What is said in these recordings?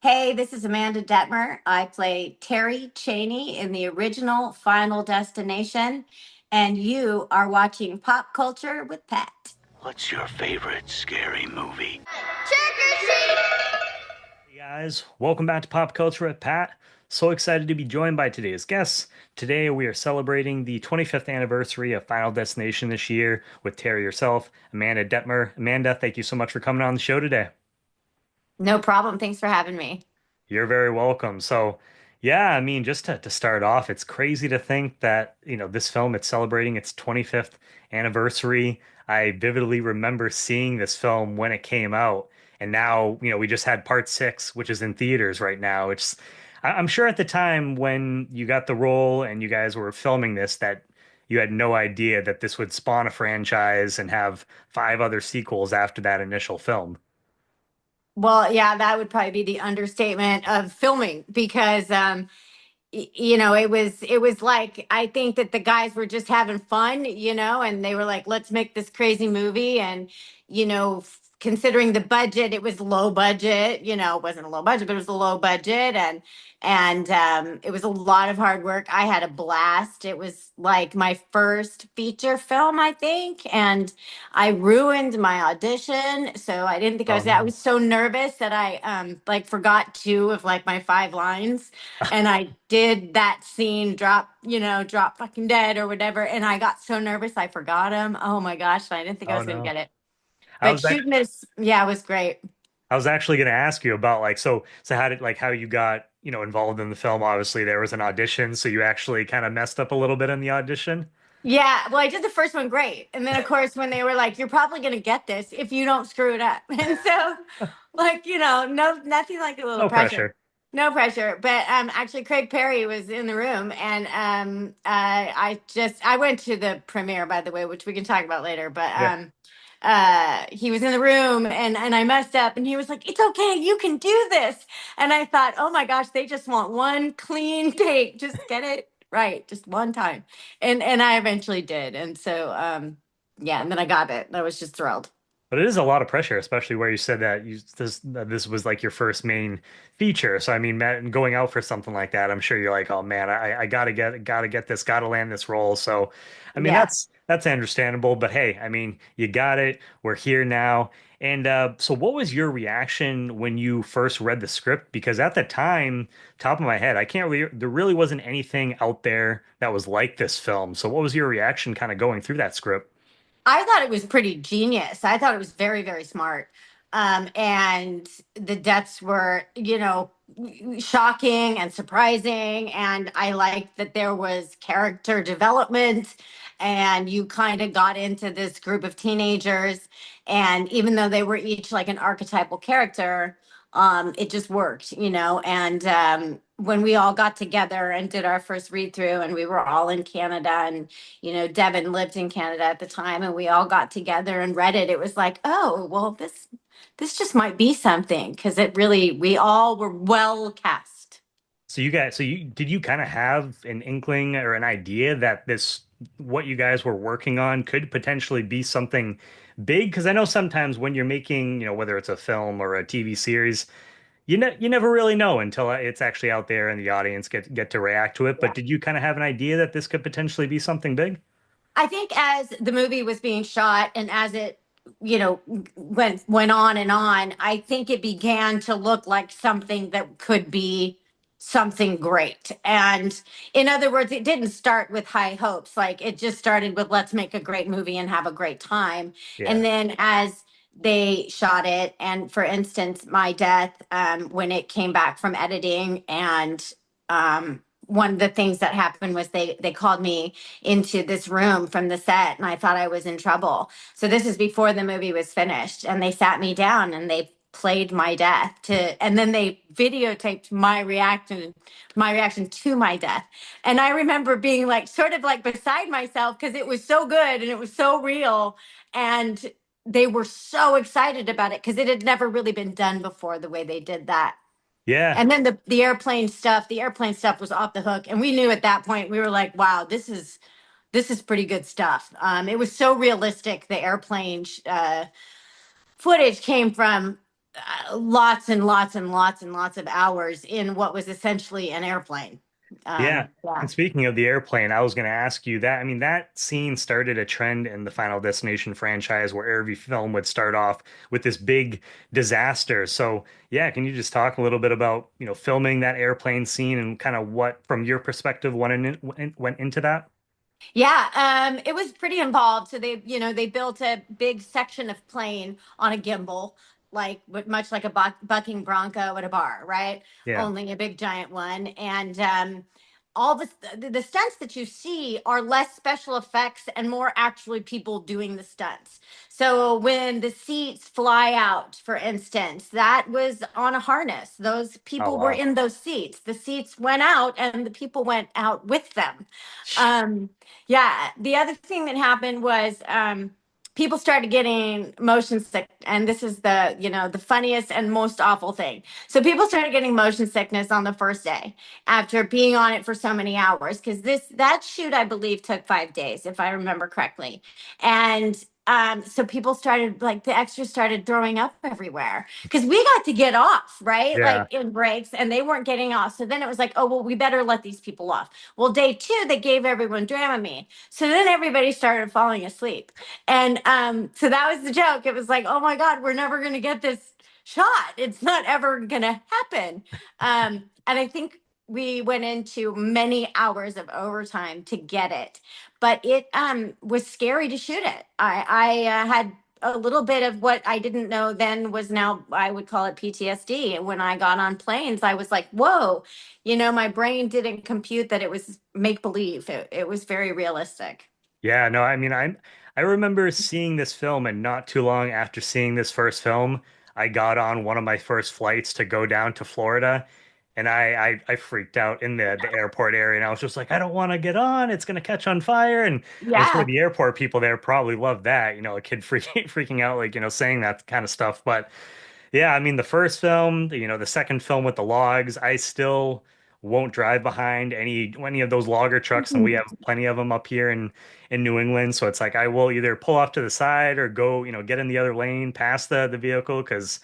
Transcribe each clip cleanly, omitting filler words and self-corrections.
Hey, this is Amanda Detmer. I play Terry Chaney in the original Final Destination, and you are watching Pop Culture with Pat. What's your favorite scary movie? Hey guys, welcome back to Pop Culture with Pat. So excited to be joined by today's guests. Today we are celebrating the 25th anniversary of Final Destination this year with Terry herself, Amanda Detmer. Amanda, thank you so much for coming on the show today. No problem. Thanks for having me. You're very welcome. So, yeah, I mean, just to start off, it's crazy to think that, this film, it's celebrating its 25th anniversary. I vividly remember seeing this film when it came out. And now, we just had part six, which is in theaters right now. I'm sure at the time when you got the role and you guys were filming this, that you had no idea that this would spawn a franchise and have five other sequels after that initial film. Well, yeah, that would probably be the understatement of filming because it was like I think that the guys were just having fun, and they were like, let's make this crazy movie. And, considering the budget, it was low budget, it wasn't a low budget, but it was a low budget. And it was a lot of hard work. I had a blast. It was like my first feature film, I think. And I ruined my audition. So I didn't think Oh, I no. was so nervous that I like forgot two of like my five lines, and I did that scene, drop fucking dead or whatever. And I got so nervous I forgot him. Oh my gosh, I didn't think I Oh, was gonna no. get it. I But was shooting this, yeah, it was great. I was actually going to ask you about so how did how you got, involved in the film. Obviously there was an audition, so you actually kind of messed up a little bit in the audition. Yeah, well, I did the first one great. And then of course when they were like, you're probably gonna get this if you don't screw it up. And so like, no, nothing like a little No pressure. pressure. No pressure. But actually Craig Perry was in the room, and I went to the premiere, by the way, which we can talk about later. But Yeah. he was in the room, and I messed up, and he was like, it's okay, you can do this. And I thought, oh my gosh, they just want one clean take. Just get it right, just one time. And I eventually did. And so yeah, and then I got it. I was just thrilled. But it is a lot of pressure, especially where you said that this was like your first main feature. So I mean, going out for something like that, I'm sure you're like, oh man, I gotta get this, gotta land this role. So, I mean, Yeah. that's understandable. But hey, I mean, you got it. We're here now. And so, what was your reaction when you first read the script? Because at the time, top of my head, I can't really, there really wasn't anything out there that was like this film. So, what was your reaction kind of going through that script? I thought it was pretty genius. I thought it was very, very smart. And the deaths were, shocking and surprising. And I liked that there was character development, and you kind of got into this group of teenagers. And even though they were each like an archetypal character, it just worked, And when we all got together and did our first read through, and we were all in Canada, and Devon lived in Canada at the time, and we all got together and read it. It was like, oh, well, this just might be something, because we all were well cast. So you did you kind of have an inkling or an idea that what you guys were working on could potentially be something big? Because I know sometimes when you're making, whether it's a film or a TV series, you never really know until it's actually out there and the audience get to react to it. But Yeah. did you kind of have an idea that this could potentially be something big? I think as the movie was being shot, and as it, went on, I think it began to look like something that could be something great. And in other words, it didn't start with high hopes. Like, it just started with, let's make a great movie and have a great time. Yeah. And then as they shot it, and for instance, my death, when it came back from editing, and one of the things that happened was they called me into this room from the set, and I thought I was in trouble. So this is before the movie was finished, and they sat me down and they played my death and then they videotaped my reaction to my death. And I remember being like sort of like beside myself, because it was so good and it was so real. And they were so excited about it because it had never really been done before the way they did that. Yeah. And then the airplane stuff was off the hook. And we knew at that point, we were like, wow, this is pretty good stuff. It was so realistic. The airplane footage came from lots and lots and lots and lots of hours in what was essentially an airplane. Yeah. Yeah. And speaking of the airplane, I was going to ask you that. I mean, that scene started a trend in the Final Destination franchise where every film would start off with this big disaster. So, yeah, can you just talk a little bit about, filming that airplane scene and kind of what, from your perspective, went into that? Yeah, it was pretty involved. So they built a big section of plane on a gimbal, like much like a bucking bronco at a bar, right? Yeah. Only a big giant one. And all the stunts that you see are less special effects and more actually people doing the stunts. So when the seats fly out, for instance, that was on a harness. Those Oh, people were wow. in those seats. The seats went out and the people went out with them. Um, yeah, the other thing that happened was people started getting motion sick, and this is the funniest and most awful thing. So people started getting motion sickness on the first day after being on it for so many hours because this that shoot I believe took 5 days if I remember correctly, and so people started like the extras started throwing up everywhere because we got to get off right Yeah. like in breaks and they weren't getting off. So then it was like, oh well, we better let these people off. Well, day two, they gave everyone Dramamine. So then everybody started falling asleep. And so that was the joke. It was like, oh my God, we're never going to get this shot. It's not ever going to happen. And I think we went into many hours of overtime to get it. But it was scary to shoot it. I had a little bit of what I didn't know then was now I would call it PTSD. And when I got on planes, I was like, whoa, my brain didn't compute that it was make believe. It was very realistic. Yeah, no, I mean, I remember seeing this film, and not too long after seeing this first film, I got on one of my first flights to go down to Florida, and I freaked out in the airport area, and I was just like, I don't want to get on, it's gonna catch on fire, and I'm sure Yeah. the airport people there probably love that, a kid freaking out, like, saying that kind of stuff, but. Yeah, I mean the first film, the second film with the logs, I still won't drive behind any of those logger trucks, and we have plenty of them up here in New England. So it's like I will either pull off to the side or go, get in the other lane past the vehicle because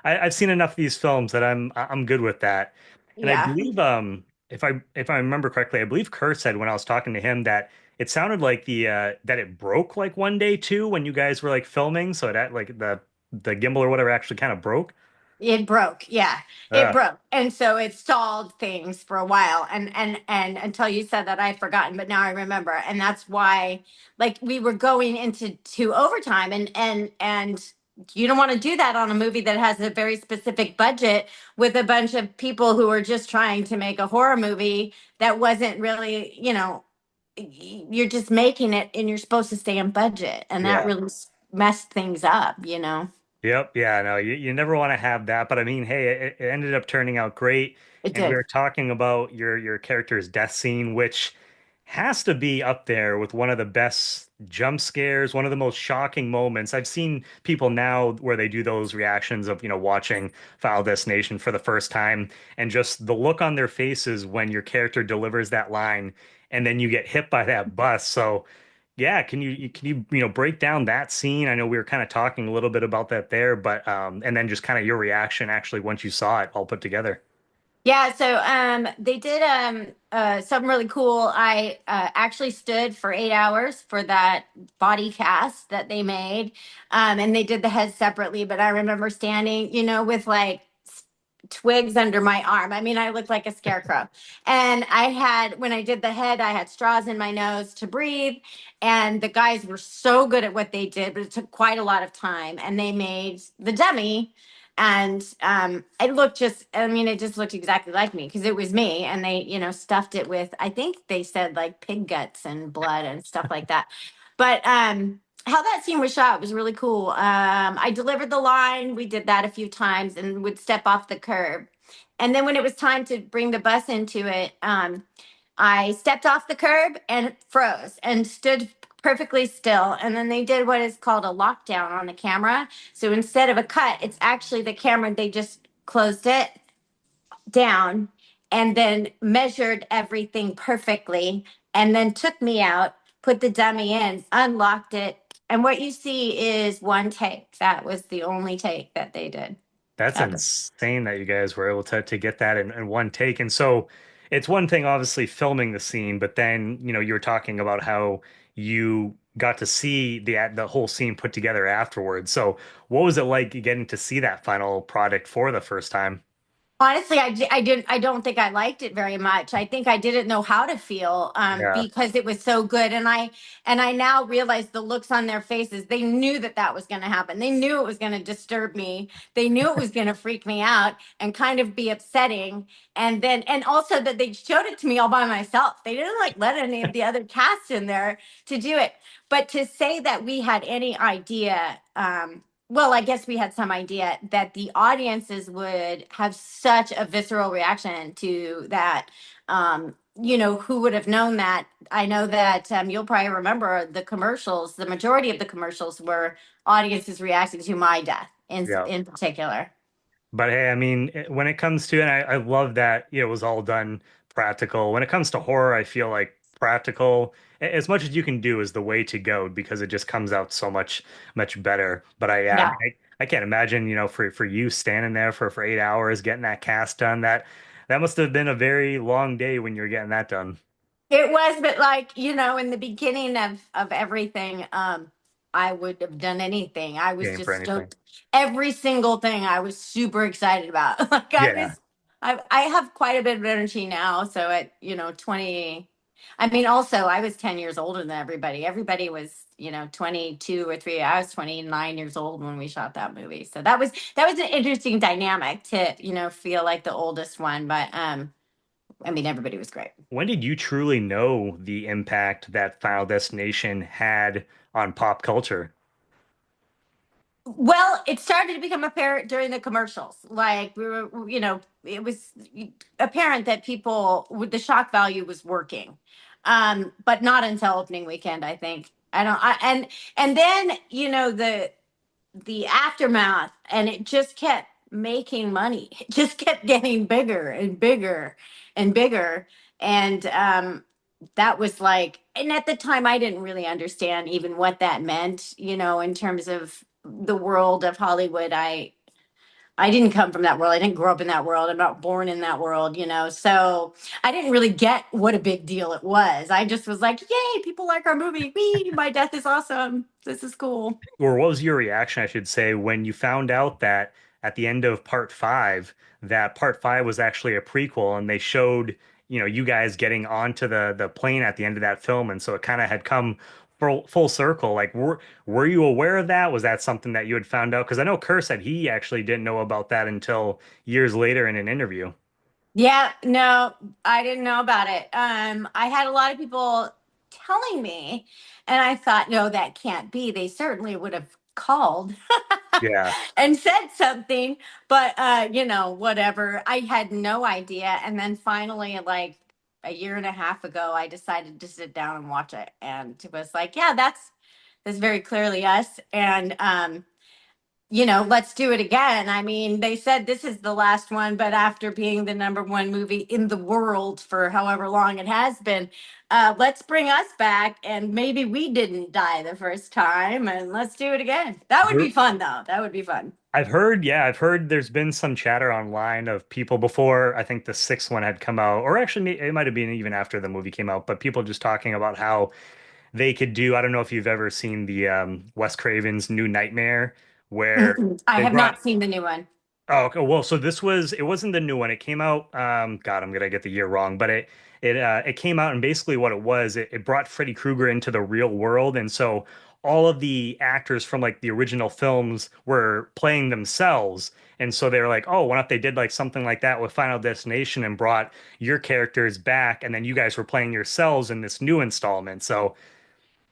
I've seen enough of these films that I'm good with that. And I Yeah. believe if I remember correctly, I believe Kerr said when I was talking to him that it sounded like the that it broke like one day too when you guys were like filming, so that like the gimbal or whatever actually kind of broke. It broke. Yeah. It Uh, broke. And so it stalled things for a while. And until you said that I'd forgotten, but now I remember. And that's why like we were going into overtime and you don't want to do that on a movie that has a very specific budget with a bunch of people who are just trying to make a horror movie that wasn't really, you're just making it and you're supposed to stay on budget. And that yeah. really messed things up. Yep. Yeah. No, you never want to have that. But I mean, hey, it ended up turning out great. It And we did. were talking about your character's death scene, which has to be up there with one of the best jump scares, one of the most shocking moments. I've seen people now where they do those reactions of, watching Final Destination for the first time and just the look on their faces when your character delivers that line and then you get hit by that bus. So yeah, can you break down that scene? I know we were kind of talking a little bit about that there, but and then just kind of your reaction actually once you saw it all put together. Yeah, so they did something really cool. I actually stood for 8 hours for that body cast that they made, and they did the head separately. But I remember standing, with like twigs under my arm. I mean, I looked like a scarecrow. And when I did the head, I had straws in my nose to breathe. And the guys were so good at what they did, but it took quite a lot of time. And they made the dummy. And it just looked exactly like me because it was me. And they, stuffed it with, I think they said like pig guts and blood and stuff like that. But how that scene was shot was really cool. I delivered the line. We did that a few times and would step off the curb. And then when it was time to bring the bus into it, I stepped off the curb and froze and stood perfectly still. And then they did what is called a lockdown on the camera. So instead of a cut, it's actually the camera. They just closed it down and then measured everything perfectly and then took me out, put the dummy in, unlocked it. And what you see is one take. That was the only take that they did. That's insane that you guys were able to get that in one take. And so it's one thing obviously filming the scene, but then, you were talking about how you got to see the whole scene put together afterwards. So what was it like getting to see that final product for the first time? Honestly, I don't think I liked it very much. I think I didn't know how to feel Yeah. because it was so good. And I now realize the looks on their faces. They knew that that was going to happen. They knew it was going to disturb me. They knew it was going to freak me out and kind of be upsetting. And also that they showed it to me all by myself. They didn't like let any of the other cast in there to do it. But to say that we had any idea, well, I guess we had some idea that the audiences would have such a visceral reaction to that. Who would have known that? I know that you'll probably remember the commercials. The majority of the commercials were audiences reacting to my death Yeah. in particular. But hey, I mean, when it comes to, and I love that it was all done practical. When it comes to horror, I feel like practical, as much as you can do, is the way to go because it just comes out so much better. But I Yeah. mean, I can't imagine, for you standing there for 8 hours getting that cast done. That must have been a very long day when you're getting that done. It was, but like, in the beginning of everything, I would have done anything. I was Game for just anything. stoked. Every single thing I was super excited about. Like Yeah. I have quite a bit of energy now. So at, 20, I mean, also I was 10 years older than everybody. Everybody was, 22 or 3. I was 29 years old when we shot that movie. So that was an interesting dynamic to, feel like the oldest one. But I mean, everybody was great. When did you truly know the impact that Final Destination had on pop culture? Well, it started to become apparent during the commercials. Like we were, it was apparent that people with the shock value was working, but not until opening weekend. I think I don't. And then the aftermath, and it just kept making money. It just kept getting bigger and bigger and bigger, and that was like. And at the time, I didn't really understand even what that meant. In terms of the world of Hollywood, I didn't come from that world. I didn't grow up in that world. I'm not born in that world, So I didn't really get what a big deal it was. I just was like, yay, people like our movie. Wee, my death is awesome. This is cool. Or what was your reaction, I should say, when you found out that at the end of part five, that part five was actually a prequel and they showed, you guys getting onto the plane at the end of that film, and so it kind of had come full circle. Like, were you aware of that? Was that something that you had found out? Because I know Kerr said he actually didn't know about that until years later in an interview. Yeah, no, I didn't know about it. I had a lot of people telling me, and I thought, no, that can't be. They certainly would have called Yeah. and said something, but whatever. I had no idea. And then finally, like a year and a half ago, I decided to sit down and watch it, and it was like, yeah, that's very clearly us. And let's do it again. I mean, they said this is the last one, but after being the number one movie in the world for however long it has been, let's bring us back and maybe we didn't die the first time and let's do it again. That would be fun, though. That would be fun. I've heard there's been some chatter online of people before I think the sixth one had come out, or actually it might have been even after the movie came out, but people just talking about how they could do, I don't know if you've ever seen the Wes Craven's New Nightmare, where I they have brought not seen the new one. Oh, okay. Well, so it wasn't the new one. It came out, God, I'm gonna get the year wrong, but it came out and basically what it was, it brought Freddy Krueger into the real world. And so all of the actors from like the original films were playing themselves. And so they were like, oh, what if they did like something like that with Final Destination and brought your characters back and then you guys were playing yourselves in this new installment. So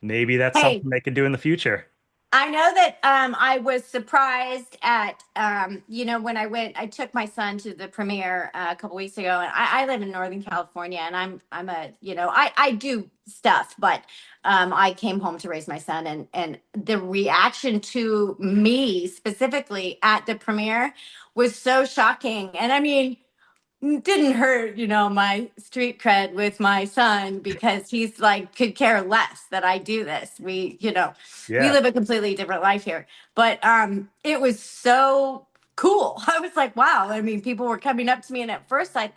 maybe that's Hey, something they could do in the future. I know that I was surprised at when I took my son to the premiere a couple weeks ago, and I live in Northern California, and I'm a I do stuff, but I came home to raise my son, and the reaction to me specifically at the premiere was so shocking, and I mean didn't hurt, my street cred with my son because he's like could care less that I do this. We Yeah. live a completely different life here. But it was so cool. I was like, wow. I mean, people were coming up to me, and at first I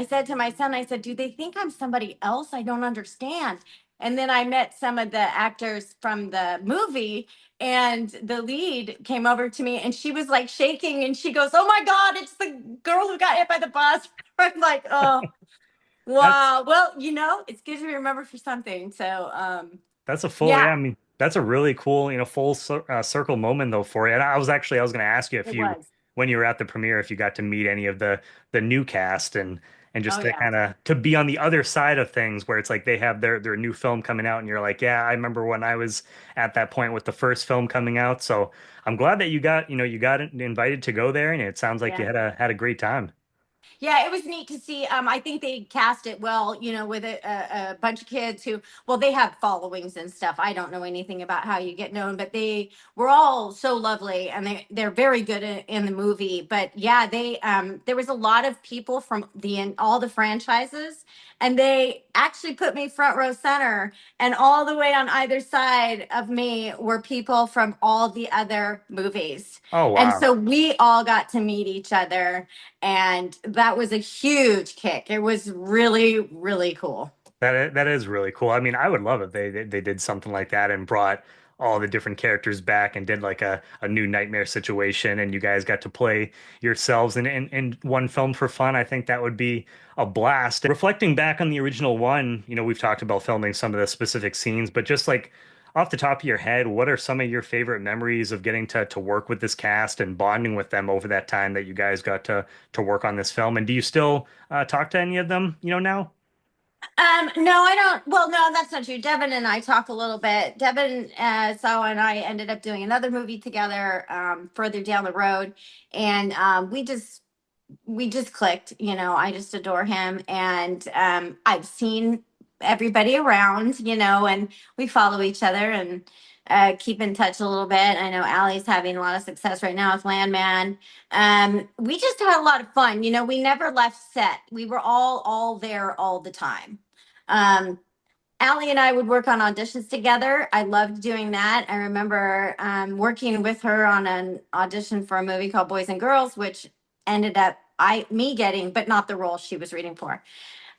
said to my son, I said, do they think I'm somebody else? I don't understand. And then I met some of the actors from the movie, and the lead came over to me, and she was like shaking, and she goes, oh my God, it's the girl who got hit by the bus. I'm like, oh, That's wow. Well, it's good to remember for something. So, That's a full, yeah, yeah. I mean, that's a really cool, full circle moment though for you. And I was going to ask you if it you, was. when you were at the premiere, if you got to meet any of the new cast and Oh, just to yeah. kind of to be on the other side of things where it's like they have their new film coming out and you're like, yeah, I remember when I was at that point with the first film coming out. So I'm glad that you got invited to go there and it sounds like you Yeah. had a great time. Yeah, it was neat to see. I think they cast it well, with a bunch of kids who, well, they have followings and stuff. I don't know anything about how you get known, but they were all so lovely, and they're very good in the movie. But yeah, there was a lot of people from all the franchises, and they actually put me front row center, and all the way on either side of me were people from all the other movies, Oh, and wow. so we all got to meet each other, and that was a huge kick. It was really, really cool. That is really cool. I mean, I would love it. They did something like that and brought all the different characters back and did like a new nightmare situation and you guys got to play yourselves in one film for fun. I think that would be a blast. Reflecting back on the original one, we've talked about filming some of the specific scenes, but just like off the top of your head, what are some of your favorite memories of getting to work with this cast and bonding with them over that time that you guys got to work on this film? And do you still talk to any of them, now? No, I don't. Well, no, that's not true. Devon and I talk a little bit. Devon Sawa and I ended up doing another movie together further down the road, and we just clicked. I just adore him, and I've seen everybody around, and we follow each other and keep in touch a little bit. I know Allie's having a lot of success right now with Landman. We just had a lot of fun. We never left set. We were all there all the time. Um, Allie and I would work on auditions together. I loved doing that. I remember working with her on an audition for a movie called Boys and Girls, which ended up me getting, but not the role she was reading for.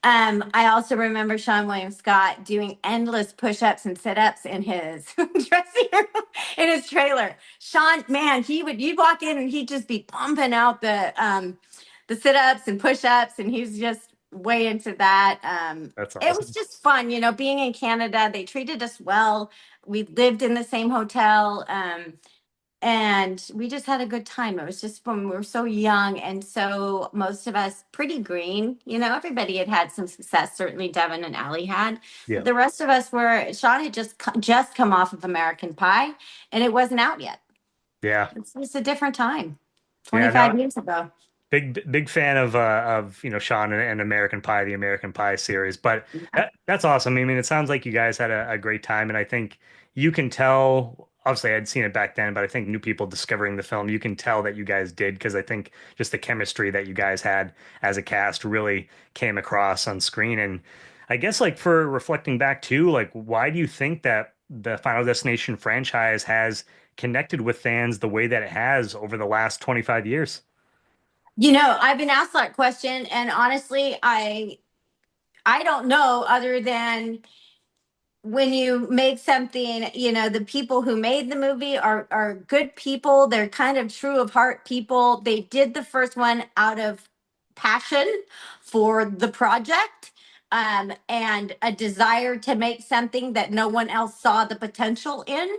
I also remember Sean William Scott doing endless push-ups and sit-ups in his dressing room, in his trailer. Sean, man, you'd walk in and he'd just be pumping out the sit-ups and push-ups, and he was just way into that. That's It was awesome. just fun, being in Canada. They treated us well. We lived in the same hotel. And we just had a good time. It was just when we were so young, and so most of us pretty green. Everybody had some success. Certainly Devin and Allie had, but Yeah. the rest of us were. Sean had just come off of American Pie, and it wasn't out yet. Yeah. It's just a different time. Yeah. 25 No, years ago. big fan of Sean and American Pie, the American Pie series. But that's awesome. I mean, it sounds like you guys had a great time, and I think you can tell. Obviously, I'd seen it back then, but I think new people discovering the film, you can tell that you guys did because I think just the chemistry that you guys had as a cast really came across on screen. And I guess like for reflecting back too, like why do you think that the Final Destination franchise has connected with fans the way that it has over the last 25 years? I've been asked that question, and honestly, I don't know other than when you make something, the people who made the movie are good people. They're kind of true of heart people. They did the first one out of passion for the project, and a desire to make something that no one else saw the potential in.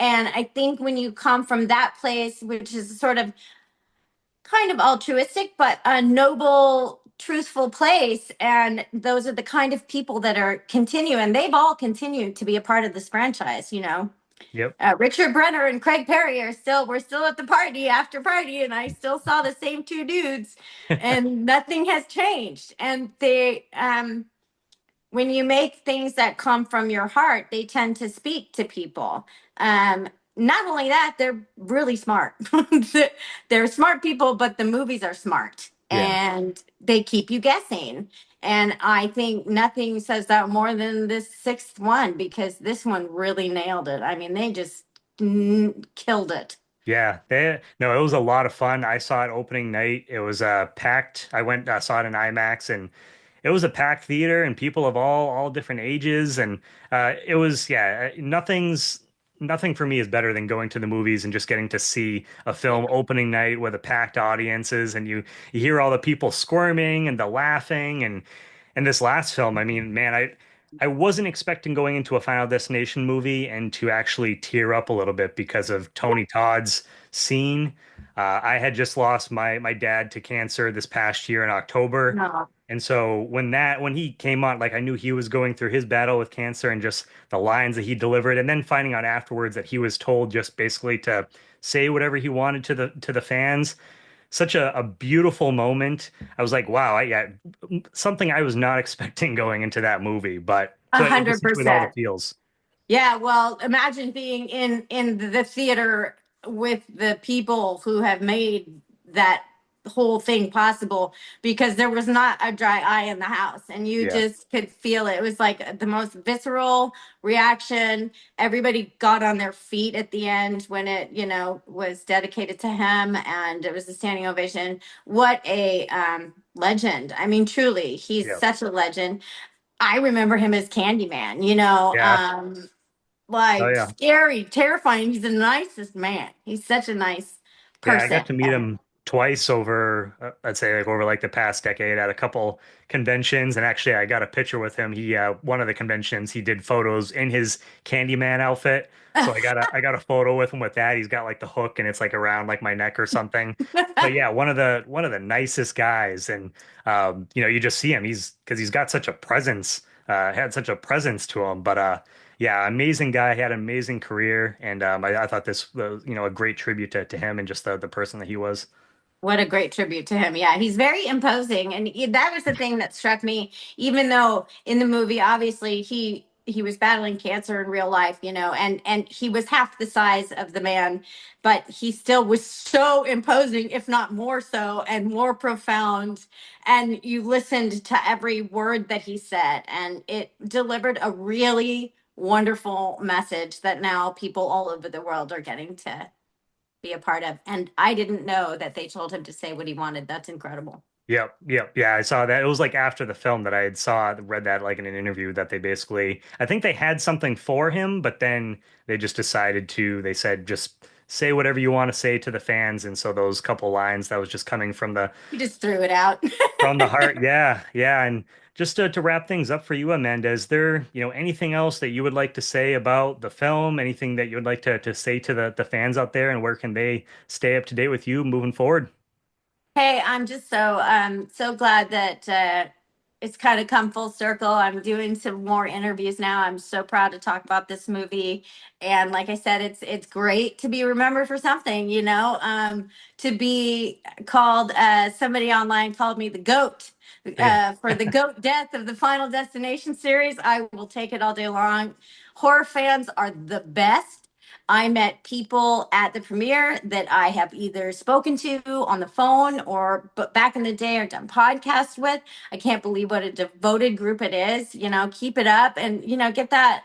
And I think when you come from that place, which is sort of kind of altruistic, but a noble, truthful place. And those are the kind of people that are and they've all continued to be a part of this franchise. Yep. Richard Brenner and Craig Perry we're still at the party after party, and I still saw the same two dudes, and nothing has changed. And when you make things that come from your heart, they tend to speak to people. Not only that, they're really smart. They're smart people, but the movies are smart, Yeah. and they keep you guessing. And I think nothing says that more than this sixth one, because this one really nailed it. I mean, they just killed it. Yeah, no, it was a lot of fun. I saw it opening night. It was packed. I went saw it in IMAX, and it was a packed theater and people of all different ages, and it was yeah, nothing for me is better than going to the movies and just getting to see a Yeah. film opening night with a packed audiences, and you hear all the people squirming and the laughing, and this last film, I mean, man, I wasn't expecting going into a Final Destination movie and to actually tear up a little bit because of Tony Todd's scene. I had just lost my dad to cancer this past year in October. No. And so when he came on, like I knew he was going through his battle with cancer and just the lines that he delivered, and then finding out afterwards that he was told just basically to say whatever he wanted to the fans. Such a beautiful moment. I was like, wow, yeah, something I was not expecting going into that movie, but A so it just hundred hit you with all the percent. feels. Yeah, well, imagine being in the theater with the people who have made that whole thing possible, because there was not a dry eye in the house and you Yeah. just could feel it. It was like the most visceral reaction. Everybody got on their feet at the end when it, was dedicated to him, and it was a standing ovation. What a legend. I mean, truly, he's Yeah. such a legend. I remember him as Candyman, Yeah. Oh like yeah. scary, terrifying. He's the nicest man. He's such a nice Yeah, I person. got to meet him twice over, I'd say like over like the past decade at a couple conventions. And actually, I got a picture with him. One of the conventions, he did photos in his Candyman outfit. So I got a photo with him with that. He's got like the hook and it's like around like my neck or something. But yeah, one of the nicest guys. And you just see him. Because he's got such a presence, had such a presence to him. But yeah, amazing guy. Had an amazing career, and I thought this was, a great tribute to him and just the person that he was. What a great tribute to him. Yeah, he's very imposing. And that was the thing that struck me, even though in the movie, obviously, he was battling cancer in real life, and he was half the size of the man, but he still was so imposing, if not more so, and more profound. And you listened to every word that he said, and it delivered a really wonderful message that now people all over the world are getting to be a part of. And I didn't know that they told him to say what he wanted. That's incredible. Yep, yep, yeah. I saw that. It was like after the film that I had read that like in an interview that they basically, I think they had something for him, but then they just decided to. They said just say whatever you want to say to the fans, and so those couple lines that was just coming He just threw it out. from the heart. Yeah, yeah. And just to wrap things up for you, Amanda, is there, anything else that you would like to say about the film? Anything that you would like to say to the fans out there, and where can they stay up to date with you moving forward? Hey, I'm just so glad that it's kind of come full circle. I'm doing some more interviews now. I'm so proud to talk about this movie. And like I said, it's great to be remembered for something, to be called, somebody online called me the GOAT, Yeah. for the GOAT death of the Final Destination series. I will take it all day long. Horror fans are the best. I met people at the premiere that I have either spoken to on the phone or but back in the day or done podcasts with. I can't believe what a devoted group it is. Keep it up, and get that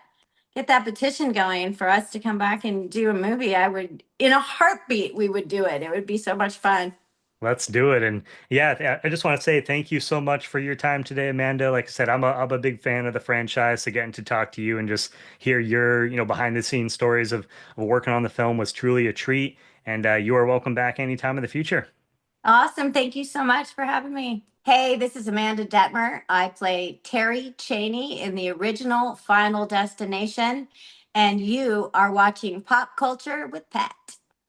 petition going for us to come back and do a movie. I would, in a heartbeat, we would do it. It would be so much fun. Let's do it. And yeah, I just want to say thank you so much for your time today, Amanda. Like I said, I'm a big fan of the franchise. So getting to talk to you and just hear your, behind the scenes stories of working on the film was truly a treat. And you are welcome back anytime in the future. Awesome. Thank you so much for having me. Hey, this is Amanda Detmer. I play Terry Chaney in the original Final Destination, and you are watching Pop Culture with Pat.